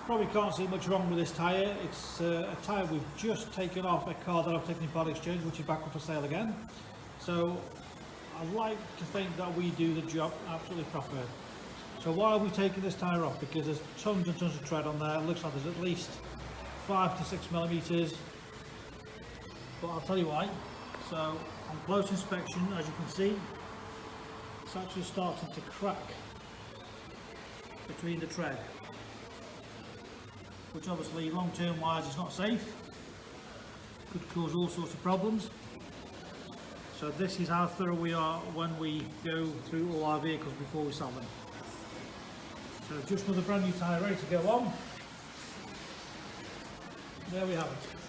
Probably can't see much wrong with this tyre. It's a tyre we've just taken off a car that I've taken in part exchange, which is back up for sale again. So I like to think that we do the job absolutely proper. So why are we taking this tyre off? Because there's tons and tons of tread on there. It looks like there's at least 5 to 6 millimeters. But I'll tell you why. So on close inspection, as you can see, it's actually starting to crack between the tread, which obviously long-term wise is not safe, could cause all sorts of problems. So this is how thorough we are when we go through all our vehicles before we sell them. So just another brand new tyre ready to go on. There we have it.